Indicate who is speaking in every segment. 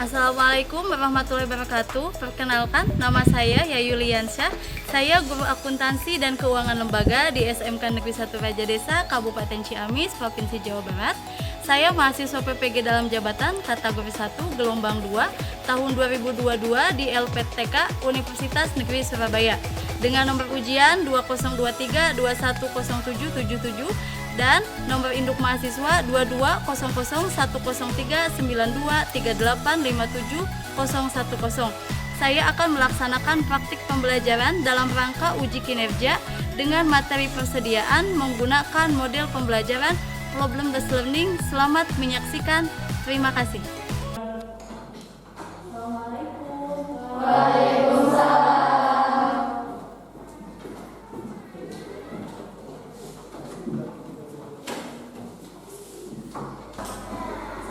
Speaker 1: Assalamualaikum warahmatullahi wabarakatuh. Perkenalkan, nama saya Yayu Liansyah. Saya guru akuntansi dan keuangan lembaga di SMK Negeri 1 Raja Desa, Kabupaten Ciamis, Provinsi Jawa Barat. Saya mahasiswa PPG dalam jabatan kategori 1 gelombang 2 tahun 2022 di LPTK Universitas Negeri Surabaya dengan nomor ujian 2023210777 dan nomor induk mahasiswa 22001392385710. Saya akan melaksanakan praktik pembelajaran dalam rangka uji kinerja dengan materi persediaan menggunakan model pembelajaran problem based learning. Selamat menyaksikan. Terima kasih. Assalamualaikum. Waalaikumsalam.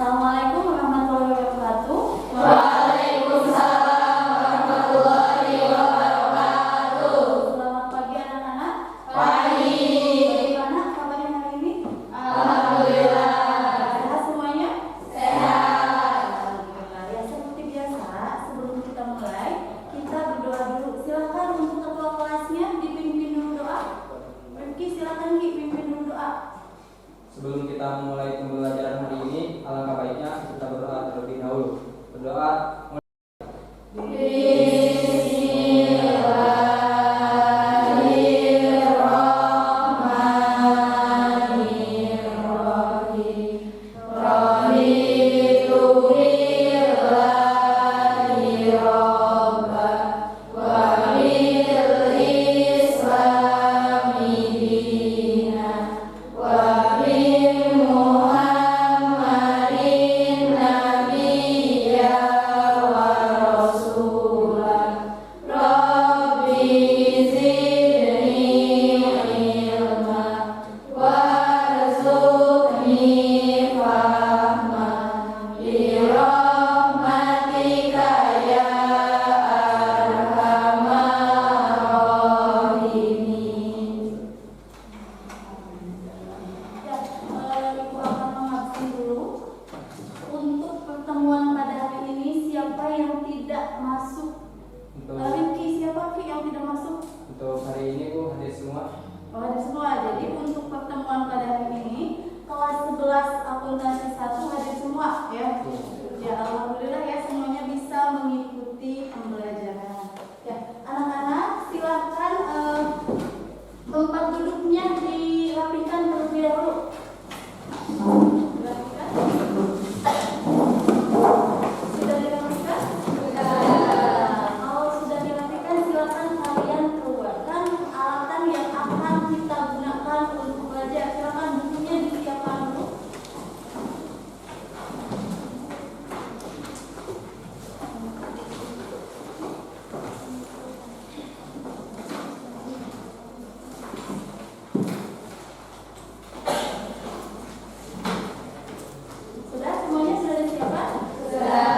Speaker 1: Assalamualaikum warahmatullahi wabarakatuh.
Speaker 2: Waalaikumsalam warahmatullahi wabarakatuh.
Speaker 1: Selamat pagi anak-anak.
Speaker 2: Pagi.
Speaker 1: Bagaimana kabarnya hari ini?
Speaker 2: Alhamdulillah.
Speaker 1: Sehat semuanya?
Speaker 2: Sehat.
Speaker 1: Alhamdulillah. Ya, seperti biasa, sebelum kita mulai, kita berdoa dulu. Silakan untuk ketua kelasnya dipimpin dulu doa. Rifki, silakan Ki, pimpin dulu doa.
Speaker 3: Sebelum kita memulai pembelajaran hari ini, alangkah baiknya kita berdoa terlebih dahulu. Berdoa. Untuk hari ini Bu hadir semua.
Speaker 1: Oh, ada semua. Jadi untuk pertemuan pada hari ini kelas 11 akuntansi 1 hadir semua ya. Ya, alhamdulillah ya, semuanya bisa mengikuti pembelajaran. Ya, anak-anak silahkan tempat duduknya dirapikan terlebih dahulu. Dirapikan? Sudah dirapikan? Kalau sudah dirapikan, silakan kalian keluarkan alatan yang akan kita gunakan untuk belajar. Silakan bukunya disiapkan dulu. Sudah semuanya sudah disiapkan? Sudah.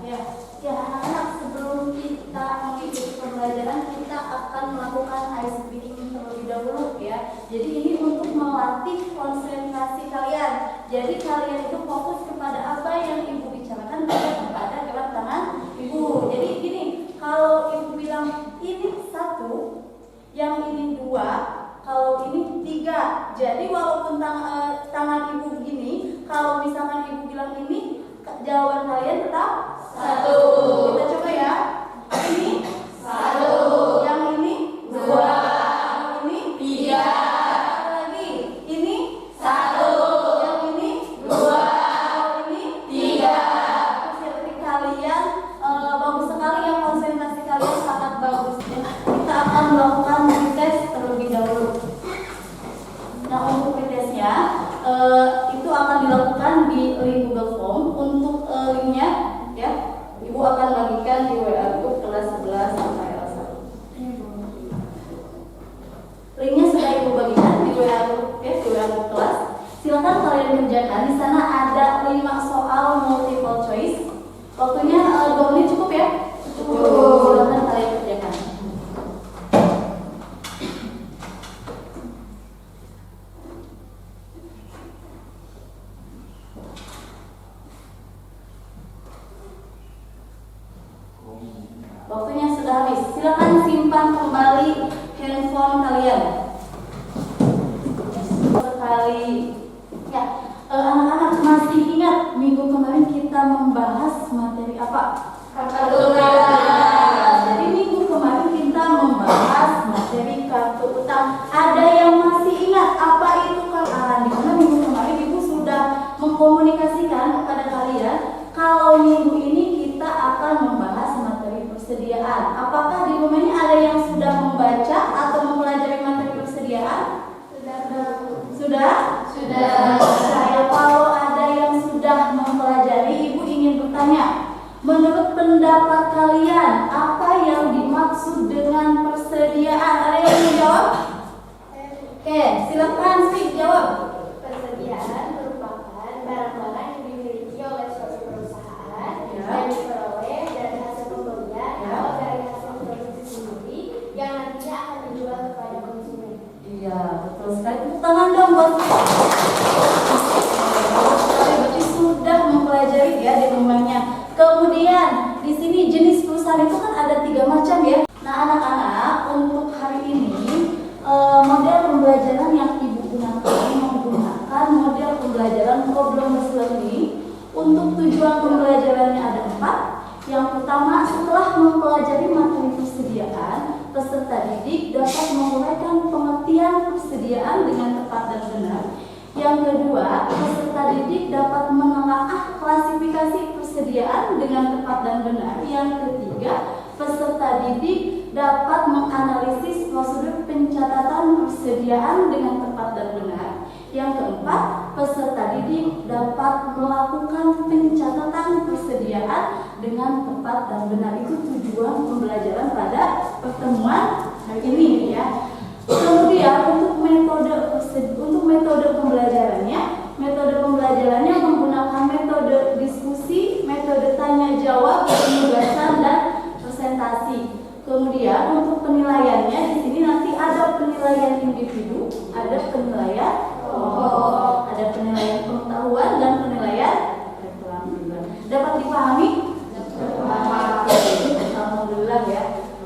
Speaker 1: Ya, ya anak-anak, sebelum kita mengikuti pembelajaran, kita akan melakukan ice breaking terlebih dahulu ya. Jadi ini untuk melatih konsentrasi kalian. Jadi kalian itu fokus kepada apa yang ibu bicarakan, bukan kepada gerak tangan ibu. Jadi gini, kalau ibu bilang ini 1, yang ini 2, kalau ini 3. Jadi walaupun tangan ibu begini, kalau misalkan ibu bilang ini, jawaban kalian tetap 1. Kita coba ya. Ini 1, yang ini 2, yang ini 3. Lagi. Ini 1, yang ini 2, yang ini 3. Jadi kalian bagus sekali ya, konsentrasi kalian sangat bagus. Kita akan melakukan tes terlebih dahulu. Nah, untuk pretestnya itu akan dilakukan di link Google Form. Untuk linknya ya, ibu akan bagikan di WA group kelas 11 sampai kelas 1. Linknya sudah ibu bagikan di WA group ya, di WA group kelas. Silakan kalian kerjakan. Di sana ada 5 soal multiple choice. Waktunya 2 menit cukup ya? Cukup. Silakan kalian kerjakan. handphone kalian. Sekali. Ya, anak-anak masih ingat minggu kemarin kita membahas materi apa?
Speaker 2: Kartu utang.
Speaker 1: Jadi minggu kemarin kita membahas materi kartu utang. Ada yang masih ingat apa itu kartu? Di mana minggu kemarin Ibu sudah mengkomunikasikan kepada kalian kalau minggu ini kita akan membahas materi persediaan. Apakah di rumah ini ada yang sudah membaca atau mempelajari materi persediaan? Sudah? Saya kalau ada yang sudah mempelajari, Ibu ingin bertanya, menurut pendapat kalian apa yang dimaksud dengan persediaan? Ada yang ingin jawab? Oke, silakan sih jawab.
Speaker 2: Persediaan merupakan barang-barang yang dimiliki oleh suatu perusahaan
Speaker 1: Ya.
Speaker 2: yang diperoleh dari hasil pembelian
Speaker 1: Ya.
Speaker 2: atau dari hasil produksi sendiri yang nantinya akan dijual kepada konsumen.
Speaker 1: Iya, betul sekali. Tepuk tangan dong buat berarti sudah mempelajari ya di rumahnya. Kemudian di sini jenis perusahaan itu kan ada 3 macam ya. Nah anak-anak untuk hari ini model pembelajaran yang Ibu gunakan menggunakan model pembelajaran problem-based learning. Untuk tujuan pembelajarannya ada 4. Yang pertama, setelah mempelajari materi persediaan, peserta didik dapat menguraikan pengertian persediaan dengan tepat dan benar. Yang kedua, peserta didik dapat menelaah klasifikasi persediaan dengan tepat dan benar. Yang ketiga, peserta didik dapat menganalisis prosedur pencatatan persediaan dengan tepat dan benar. Yang keempat, peserta didik dapat melakukan pencatatan persediaan dengan tepat dan benar. Itu tujuan pembelajaran pada pertemuan hari ini ya. Kemudian untuk metode pembelajarannya menggunakan metode diskusi, metode tanya jawab, penugasan dan presentasi. Kemudian untuk penilaiannya di sini nanti ada penilaian individu, ada penilaian kelompok, ada penilaian pengetahuan dan penilaian keterampilan. Dapat dipahami? Alhamdulillah ya.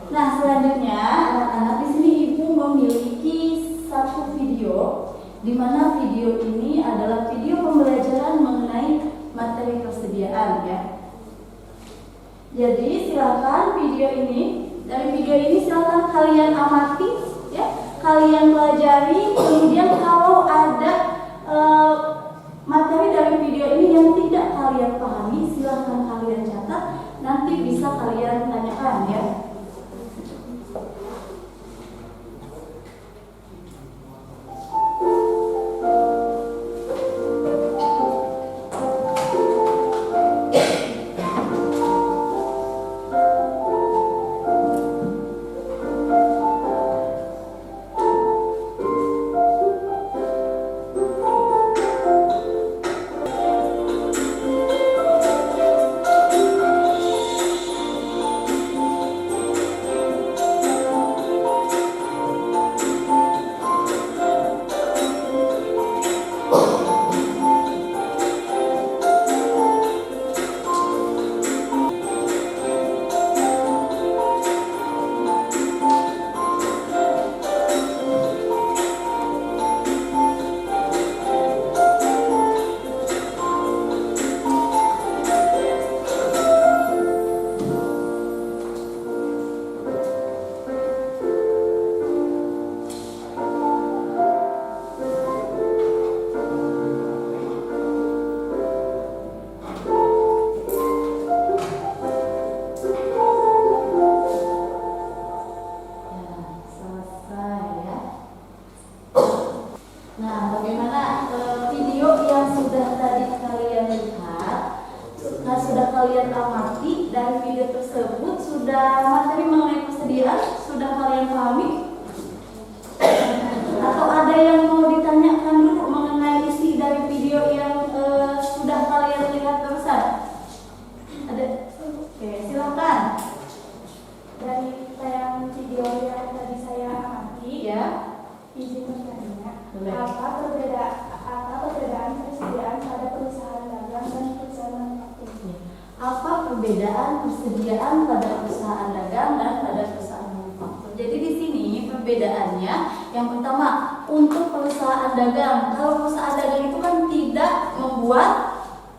Speaker 1: Nah selanjutnya anak-anak di sini Ibu memiliki satu video, di mana video ini adalah video pembelajaran mengenai materi persediaan ya. Jadi silakan dari video ini silakan kalian amati ya, kalian pelajari. Kemudian kalau ada materi dari video ini yang tidak kalian pahami, silakan kalian catat, nanti bisa kalian tanyakan ya. kalian amati dari video tersebut, sudah materi mengenai persediaan sudah kalian pahami? Atau ada yang mau ditanyakan dulu mengenai isi dari video yang sudah kalian lihat barusan? Ada? Oke, silakan.
Speaker 2: Dari tayangan video yang tadi saya amati,
Speaker 1: Ya.
Speaker 2: izin bertanya,
Speaker 1: Boleh.
Speaker 2: apa perbedaan persediaan pada perusahaan dagang dan perusahaan manufaktur?
Speaker 1: Apa perbedaan persediaan pada perusahaan dagang dan pada perusahaan manufaktur? Jadi di sini persediaannya. Yang pertama, untuk perusahaan dagang. Kalau perusahaan dagang itu kan tidak membuat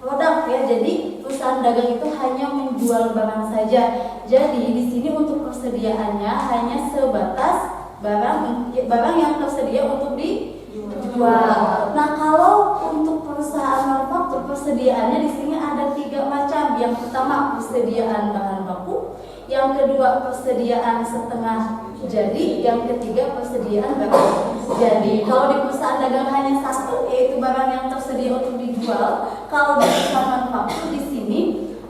Speaker 1: produk ya, jadi perusahaan dagang itu hanya menjual barang saja. Jadi di sini untuk persediaannya hanya sebatas barang yang tersedia untuk dijual. Nah, kalau untuk perusahaan manufaktur persediaannya di sini ada 3 macam. Yang pertama persediaan bahan baku, yang kedua persediaan setengah jadi, yang ketiga persediaan barang jadi. Kalau di perusahaan dagang hanya satu, yaitu barang yang tersedia untuk dijual. Kalau di perusahaan manufaktur di sini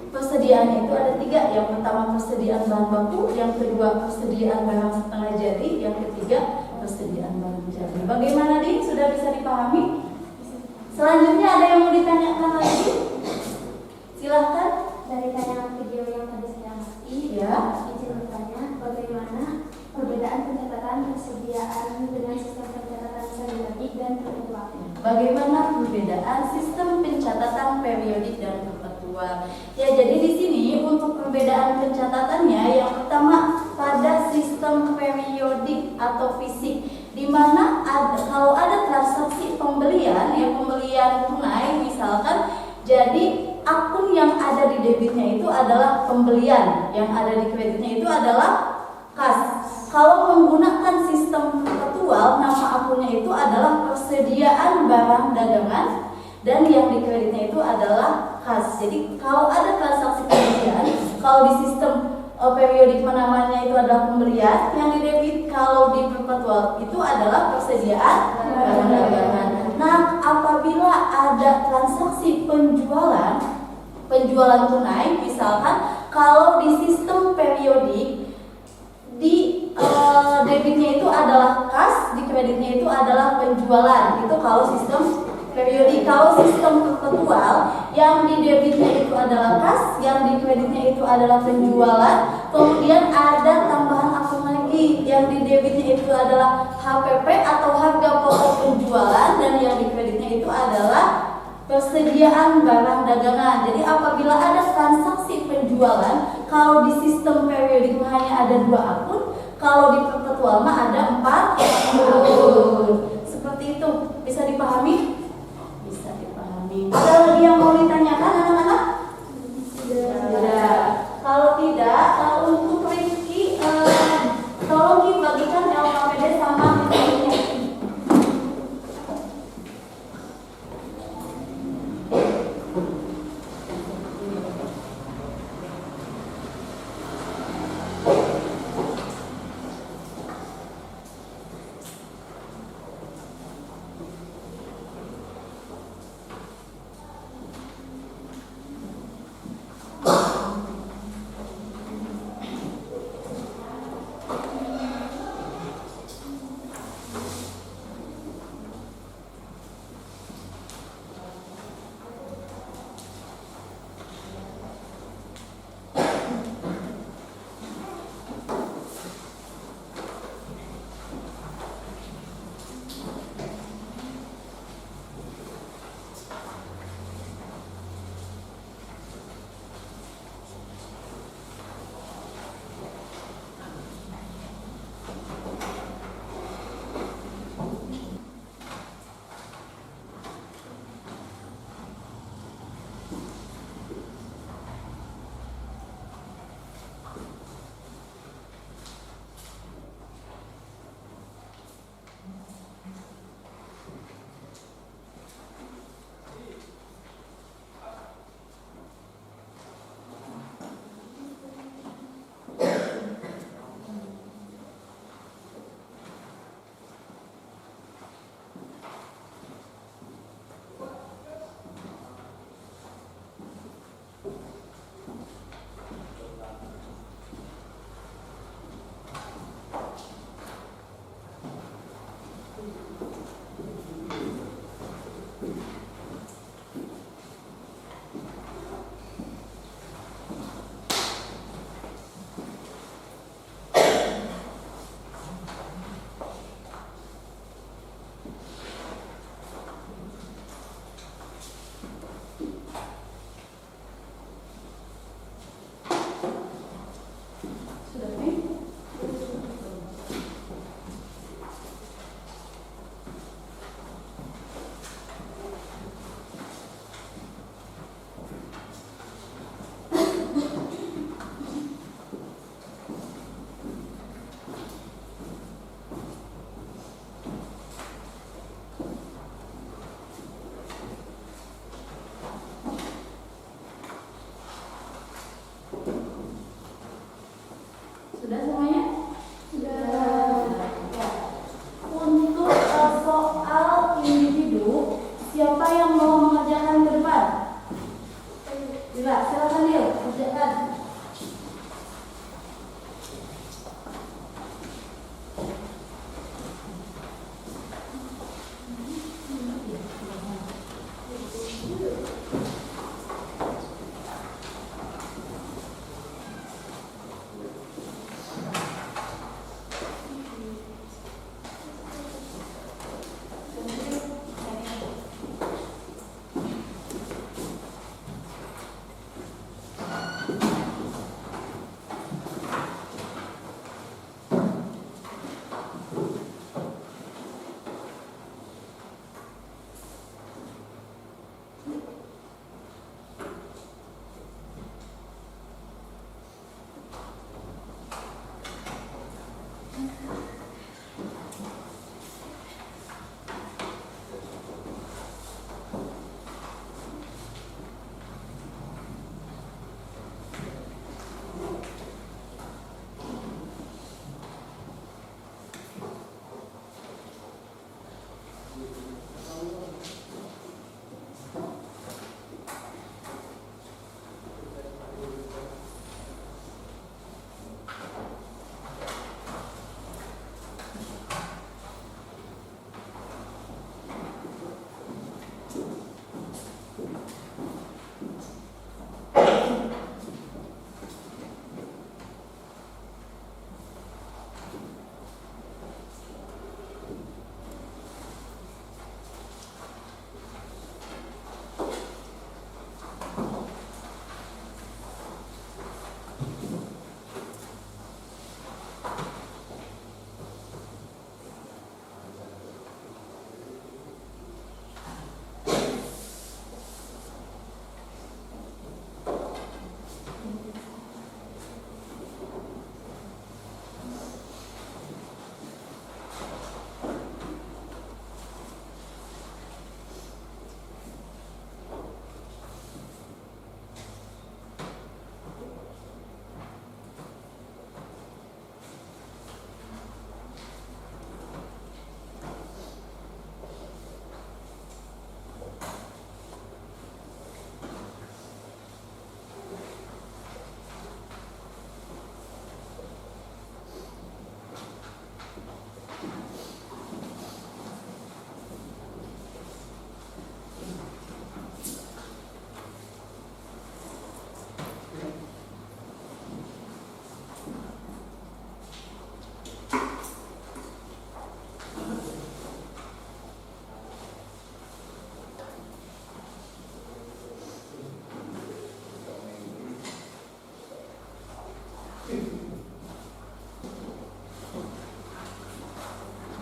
Speaker 1: persediaan itu ada 3. Yang pertama persediaan bahan baku, yang kedua persediaan barang setengah jadi, yang ketiga persediaan barang jadi. Bagaimana nih? Sudah bisa dipahami? Selanjutnya ada yang mau ditanyakan lagi? Silahkan.
Speaker 2: Dari tayangan video yang tadi saya amati,
Speaker 1: Ya.
Speaker 2: izin bertanya bagaimana perbedaan pencatatan persediaan dengan sistem pencatatan periodik dan perpetual.
Speaker 1: Bagaimana perbedaan sistem pencatatan periodik dan perpetual? Ya, jadi di sini untuk perbedaan pencatatannya, yang pertama pada sistem periodik atau fisik, di mana kalau ada transaksi pembelian, ya pembelian tunai misalkan, jadi akun yang ada di debitnya itu adalah pembelian, yang ada di kreditnya itu adalah kas. Kalau menggunakan sistem perpetual, nama akunnya itu adalah persediaan barang dagangan, dan yang di kreditnya itu adalah kas. Jadi kalau ada transaksi pembelian, kalau di sistem periodik namanya itu adalah pembelian, yang di debit kalau di perpetual itu adalah persediaan barang dagangan. Nah, apabila ada transaksi penjualan tunai, misalkan kalau di sistem periodik di debitnya itu adalah kas, di kreditnya itu adalah penjualan. Itu kalau sistem periodik. Kalau sistem perpetual, yang di debitnya itu adalah kas, yang di kreditnya itu adalah penjualan. Kemudian ada tambahan akun lagi, yang di debitnya itu adalah HPP atau harga pokok penjualan, dan yang di kreditnya itu adalah persediaan barang dagangan. Jadi apabila ada transaksi penjualan, kalau di sistem periodik hanya ada 2 akun, kalau di perpetual mah ada 4 akun. Seperti itu, bisa dipahami? Bisa dipahami. Ada lagi yang mau ditanyakan anak-anak? Sudah. Kalau tidak, untuk Rizky, tolong dibagikan LKPD sama nilainya.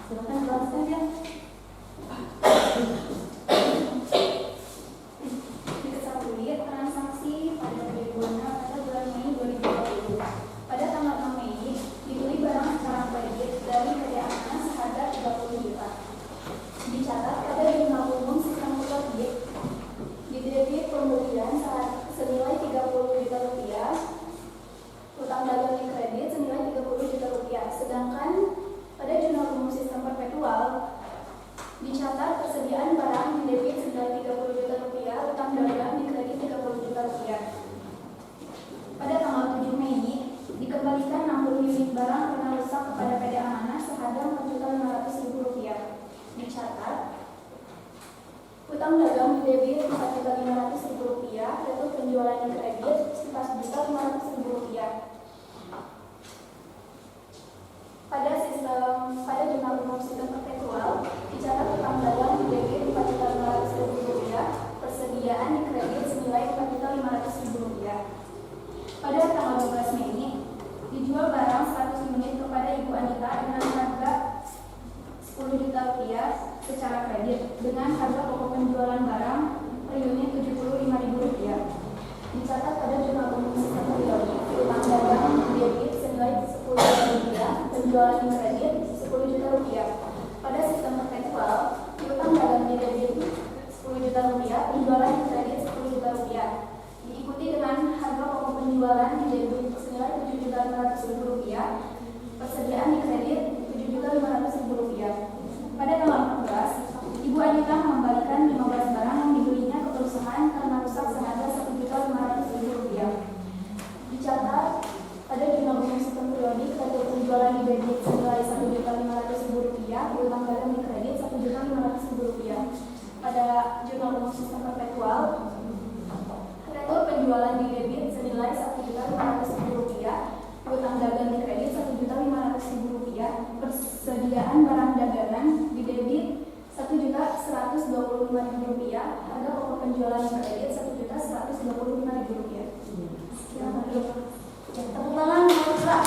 Speaker 1: Silakan jelaskan ya.
Speaker 2: Diketahui transaksi pada penipuannya pada bulan Mei 2020. Pada tanggal 6 Mei, dibeli barang secara kredit dari PT Amanah seharga 30 juta. Dicatat pada jurnal umum sistem kredit, didebit pembelian senilai 30 juta rupiah, utang dagang di kredit senilai 30 juta rupiah. Sedangkan pada jurnal umum sistem perpetual, dicatat persediaan barang didebit senilai 30 juta rupiah, utang dagang di kredit 30 juta rupiah. Pada tanggal 7 Mei, dikembalikan 60 unit barang karena rusak kepada PT Amanah seharga 4.500.000 rupiah. Dicatat, utang dagang didebit 4.500.000 rupiah, yaitu penjualan di kredit 4.500.000 rupiah. Pada jurnal umum sistem perpetual, dicatat utang dagang didebit 4.500.000 rupiah, persediaan di kredit senilai 4.500.000 rupiah. Pada tanggal 12 Mei, dijual barang 100 unit kepada Ibu Anita dengan harga 10 juta rupiah secara kredit dengan harga pokok penjualan barang per unit 75.000 rupiah. Dicatat pada jurnal umum sistem periodik, utang dagang debit senilai 10 juta rupiah, penjualan di kredit 10 juta rupiah. Pada sistem perpetual, utang dagang debit 10 juta rupiah, penjualan di kredit 10 juta rupiah. Diikuti dengan harga pokok penjualan di debit senilai 7.500.000 rupiah, persediaan di kredit 7.500.000 rupiah. Pada tanggal 14, Ibu Anita mengembalikan 15 barang yang dibelinya ke perusahaan karena rusak seharga 1.500.000 rupiah. Dicatat pada jurnal umum sistem periodik, total penjualan di debit senilai 1.500.000 rupiah, utang dagang di kredit 1.500.000 rupiah. Pada jurnal umum sistem perpetual, rekor penjualan di debit senilai 1.500.000 rupiah, utang dagang di kredit 1.500.000 rupiah, persediaan barang dagangan di debit 1.125.000 rupiah, harga pokok penjualan di kredit 1.125.000 rupiah. Silakan dulu.
Speaker 1: Tepuk tangan untuk Kak.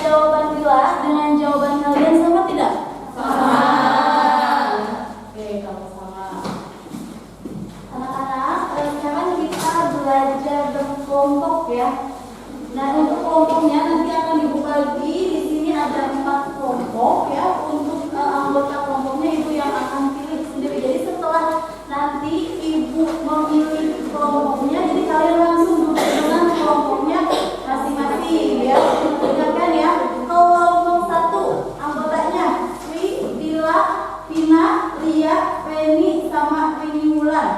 Speaker 1: Jawaban Bila dengan jawaban kalian sama tidak? Sama. Oke, kalau sama. Anak-anak, sekarang kita belajar berkelompok ya. Nah, untuk kelompoknya nanti akan dibuka lagi. Di sini ada 4 kelompok ya. Untuk anggota kelompoknya Ibu yang akan pilih sendiri. Jadi setelah nanti Ibu memilih kelompoknya, jadi kalian langsung duduk dengan kelompoknya masing-masing ya. Ingatkan ya, kelompok 1 anggotanya Sri, Dila, Vina, Lia, Reni, sama Rini Wulan.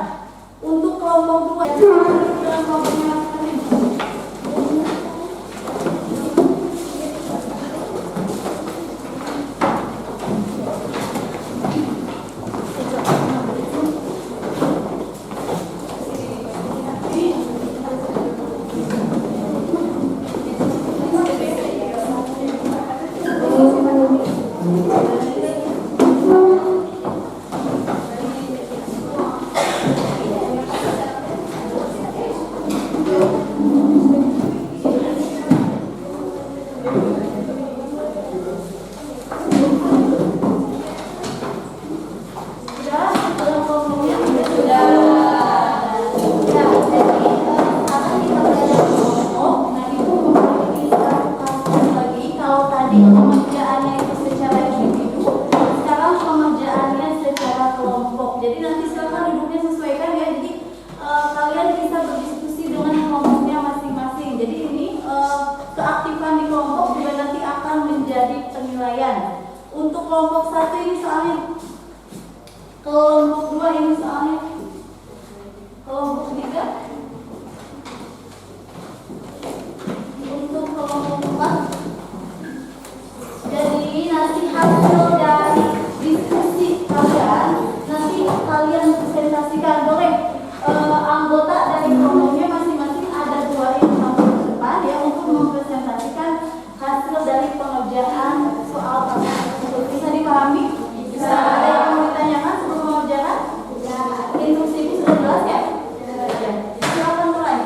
Speaker 1: Untuk kelompok 2 dengan kelompoknya masing-masing. Untuk kelompok 1 ini soalnya, kelompok 2 ini soalnya, kelompok 3, untuk kelompok 4. Jadi nanti hasil dari diskusi kalian nanti kalian presentasikan. Boleh anggota dari kelompoknya masing-masing ada 2 yang sampai ke depan ya untuk mempresentasikan hasil dari pengerjaan soal tersebut. Bisa dipahami? Bisa. Ada yang mau ditanyakan sebelum mengerjakan? Ya. Instruksi ini sudah jelas ya? Ya. Silakan mulai.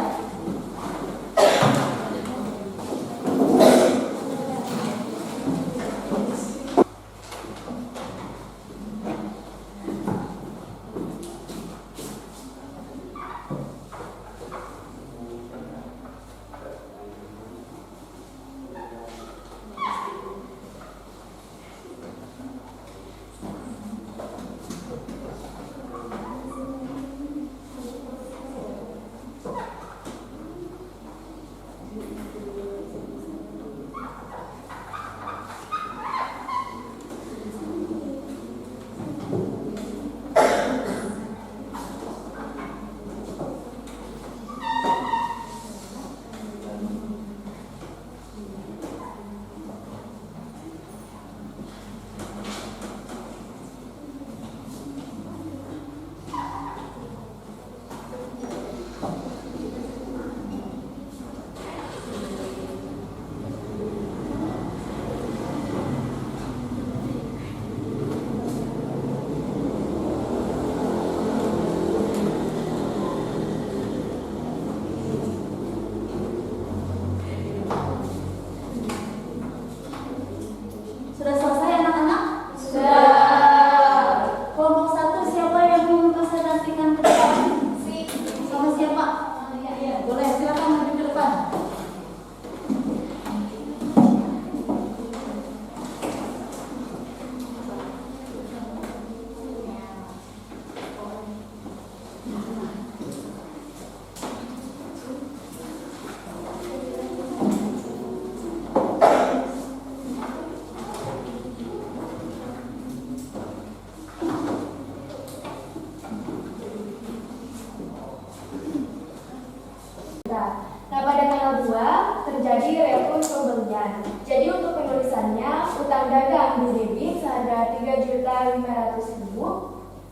Speaker 2: harga Rp3.500.000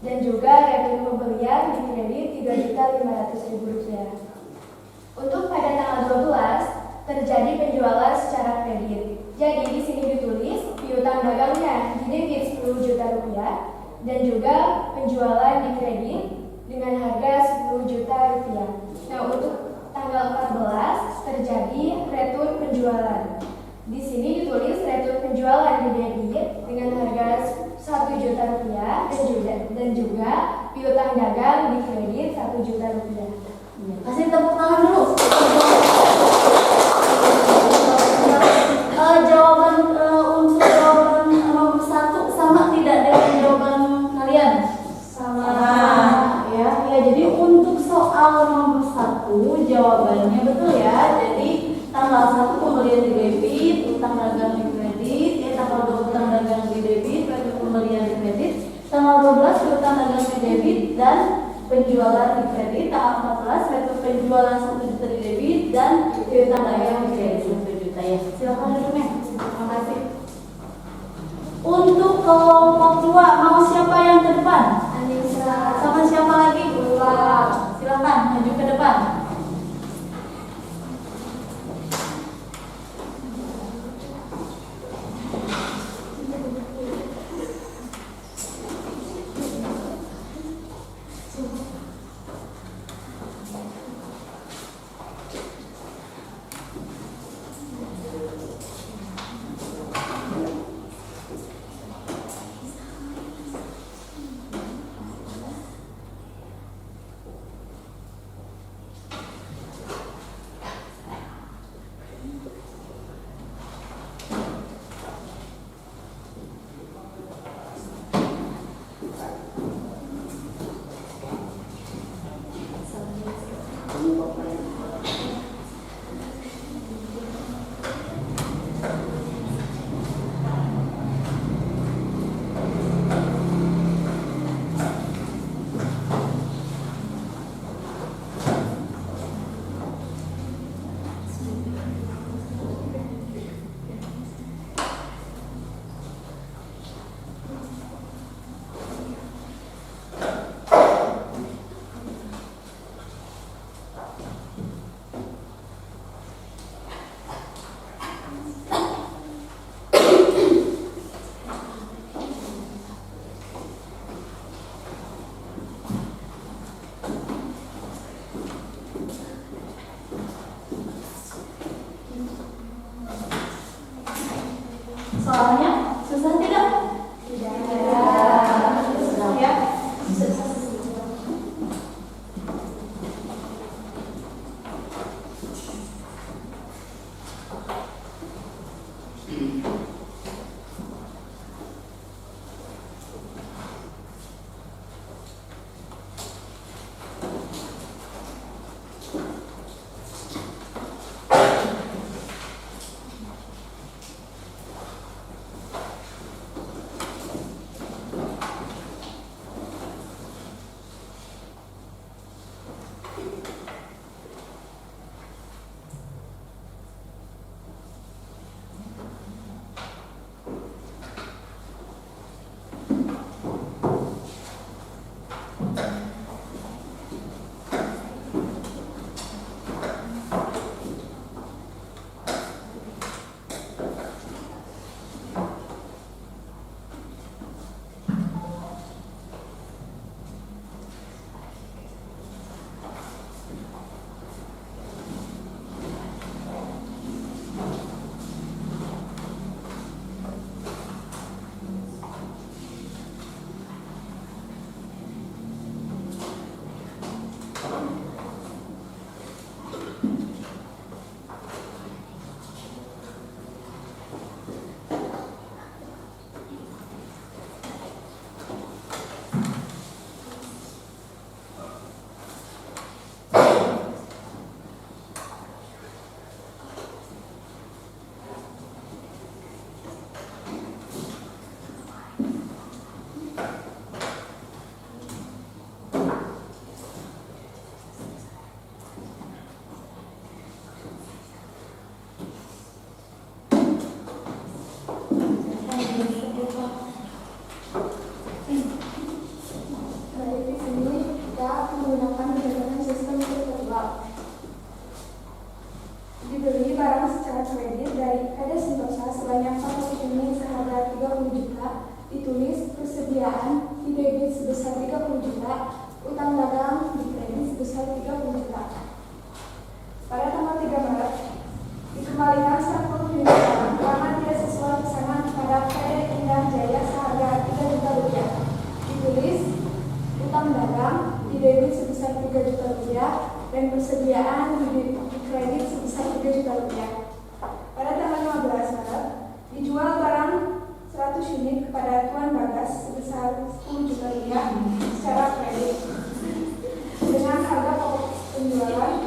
Speaker 2: dan juga rekening pembelian di kredit Rp3.500.000. Untuk pada tanggal 12 terjadi penjualan secara kredit. Jadi di sini ditulis piutang dagangnya di debit Rp10 juta dan juga penjualan di kredit dengan harga Rp10 juta. Nah, untuk tanggal 14 terjadi retur penjualan. Di sini ditulis retur penjualan di debit dengan harga Rp1 juta dan juga piutang dagang di kredit Rp1 juta.
Speaker 1: Kasih tepuk tangan dulu. Untuk jawaban nomor 1 sama tidak dengan jawaban kalian? Sama. Ya, jadi untuk soal nomor 1 jawabannya betul ya. Jadi tanggal 1 pembelian di debit, utang dagang di kredit, tanggal 2 utang dagang di debit, pembelian di kredit, tanggal 12 utang dagang di debit dan penjualan di kredit, tanggal 14 retur penjualan Rp1 juta di debit dan piutang dagang di kredit Rp1 juta ya. Silakan dulu Mem. Terima kasih. Untuk kelompok 2 mau siapa yang ke depan? Anissa. Sama siapa lagi? Silakan maju ke depan. Soalnya susah tidak? Tidak. Susah ya.
Speaker 2: persediaan di debit sebesar 30 juta, utang dagang di kredit sebesar 30 juta. Pada tanggal 3 Maret, dikembalikan 40 unit barang karena tidak sesuai pesanan pada PT Indah Jaya seharga 3 juta rupiah. Ditulis utang dagang di debit sebesar 3 juta rupiah dan persediaan di kredit sebesar 3 juta rupiah. Pada tanggal 15 Maret, dijual barang 100 unit kepada Tuan Bagas sebesar 10 juta rupiah secara kredit dengan harga pokok penjualan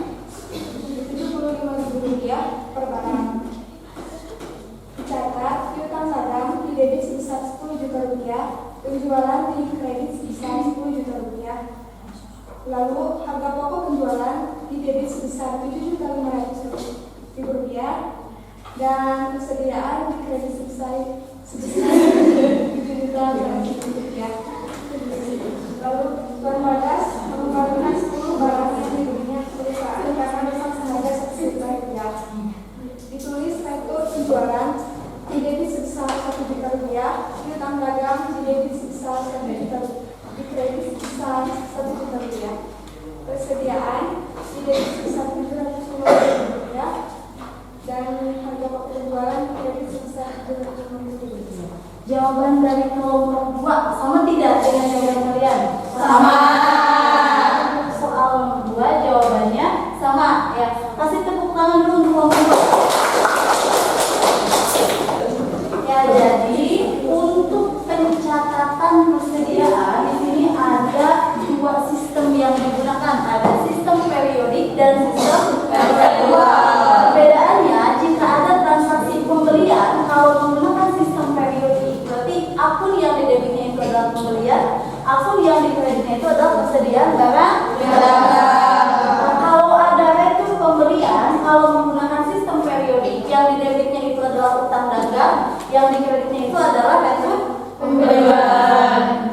Speaker 2: Rp75.000 per barang. Dicatat piutang dagang di debit sebesar 10 juta rupiah, penjualan di kredit sebesar 10 juta rupiah. Lalu harga pokok penjualan di debit sebesar Rp7.500.000 dan persediaan di kredit sebesar Rp7.500.000. Lalu Tuan Bagas mengembalikan 10 barang yang dibelinya perusahaan karena rusak seharga Rp1 juta. Ditulis rektur penjualan di debit sebesar Rp1 juta, piutang dagang di debit sebesar Rp1 juta, di kredit sebesar Rp1 juta. Persediaan di debit sebesar Rp750.000 dan harga pokok penjualan di kredit sebesar Rp750.000.
Speaker 1: Jawaban dari kelompok 2 sama tidak dengan jawaban kalian?
Speaker 4: Sama.
Speaker 1: Soal 2 jawabannya sama ya. Kasih tepuk tangan dulu untuk kelompok 2. Ya, jadi untuk pencatatan persediaan di sini ada 2 sistem yang digunakan, ada sistem periodik dan sistem perpetual. Perbedaannya jika ada transaksi pembelian, kalau menggunakan sistem periodik berarti akun yang di debitnya itu adalah pembelian, akun yang di kreditnya itu adalah persediaan barang. Nah, kalau ada retur pembelian, kalau menggunakan sistem periodik, yang di debitnya itu adalah utang dagang, yang di kreditnya itu adalah retur pembelian.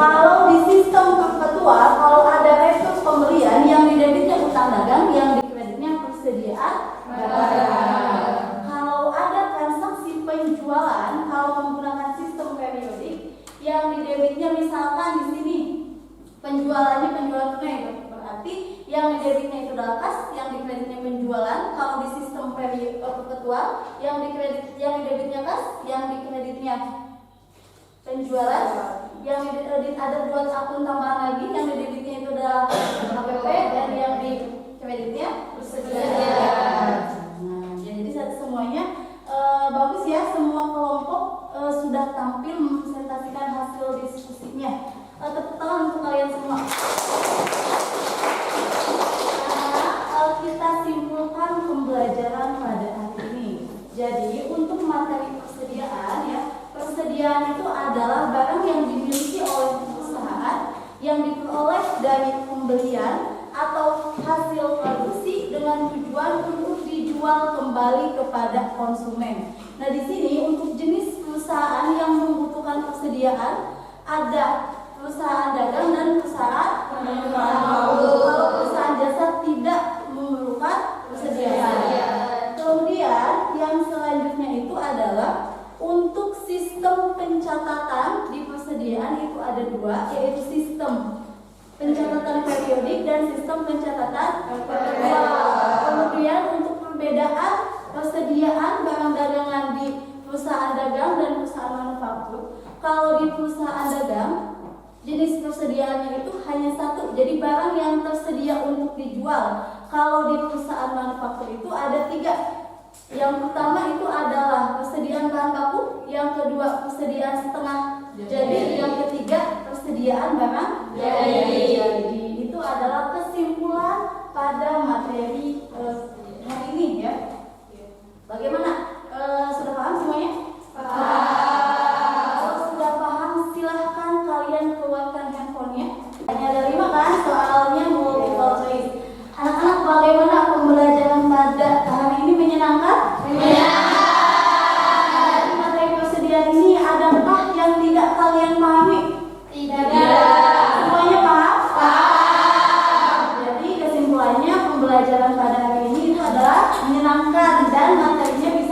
Speaker 1: Kalau di sistem perpetual, kalau ada retur pembelian, yang di debitnya utang dagang, yang di kreditnya persediaan barang. Kalau ada transaksi penjualan, kalau menggunakan sistem periodik, yang di debitnya misalkan di sini penjualannya penjualan tunai, berarti yang di debitnya itu adalah kas, yang di kreditnya penjualan. Kalau di sistem perpetual, yang di debitnya kas, yang di kreditnya penjualan, yang di kredit ada 2 akun tambahan lagi, yang di debitnya itu adalah HPP dan yang di kreditnya persediaan. Nah, jadi semuanya bagus ya, semua kelompok sudah tampil mempresentasikan hasil diskusinya. Tepuk tangan untuk kalian semua. Kita simpulkan pembelajaran pada hari ini. Jadi untuk materi persediaan ya, persediaan itu adalah barang yang dimiliki oleh perusahaan yang diperoleh dari pembelian atau hasil produksi dengan tujuan untuk dijual kembali kepada konsumen. Nah, di sini untuk jenis perusahaan yang membutuhkan persediaan ada perusahaan dagang dan perusahaan kalau perusahaan jasa tidak memerlukan persediaan. Kemudian yang selanjutnya itu adalah untuk sistem pencatatan di persediaan itu ada 2, yaitu sistem pencatatan periodik dan sistem pencatatan perpetual. Kemudian untuk perbedaan persediaan barang dagangan di perusahaan dagang dan perusahaan manufaktur, kalau di perusahaan dagang jenis persediaannya itu hanya 1, jadi barang yang tersedia untuk dijual. Kalau di perusahaan manufaktur itu ada 3. Yang pertama itu adalah persediaan bahan baku, yang kedua persediaan setengah jadi, yang ketiga persediaan barang jadi. Itu adalah kesimpulan pada materi hari ini ya. Bagaimana? Sudah paham semuanya? Kalau sudah paham, silahkan kalian keluarkan handphonenya. Hanya ada 5 kan soalnya multiple choice. Anak-anak, bagaimana pembelajaran pada hari ini? Menyenangkan? Menyenangkan. Materi persediaan ini adakah yang tidak kalian pahami? Tidak. Semuanya paham? Paham. Jadi kesimpulannya pembelajaran pada hari ini itu adalah menyenangkan dan materinya bisa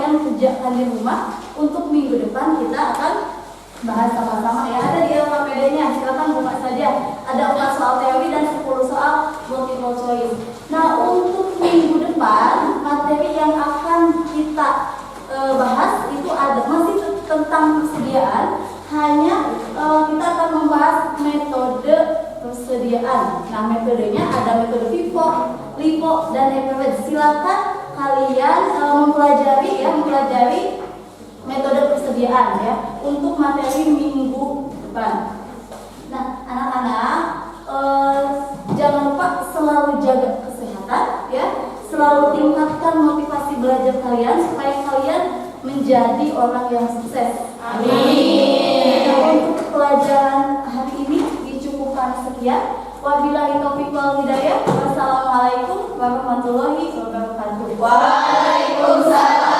Speaker 1: kalian kerjakan di rumah. Untuk minggu depan kita akan bahas sama-sama ya. Ada di LKPD-nya, silakan buka saja. Ada 4 soal teori dan 10 soal multiple choice. Nah, untuk minggu depan materi yang akan kita bahas itu ada masih tentang persediaan. Hanya kita akan membahas metode persediaan. Nah, metodenya ada metode FIFO, LIFO, dan EPW. Silakan kalian mempelajari metode persediaan ya untuk materi minggu depan. Nah, anak-anak jangan lupa selalu jaga kesehatan ya, selalu tingkatkan motivasi belajar kalian supaya kalian menjadi orang yang sukses. Amin. Nah, untuk pelajaran hari ini dicukupkan sekian. Wabillahi taufiq wal hidayah. Wassalamualaikum warahmatullahi wabarakatuh.
Speaker 2: Waalaikumsalam.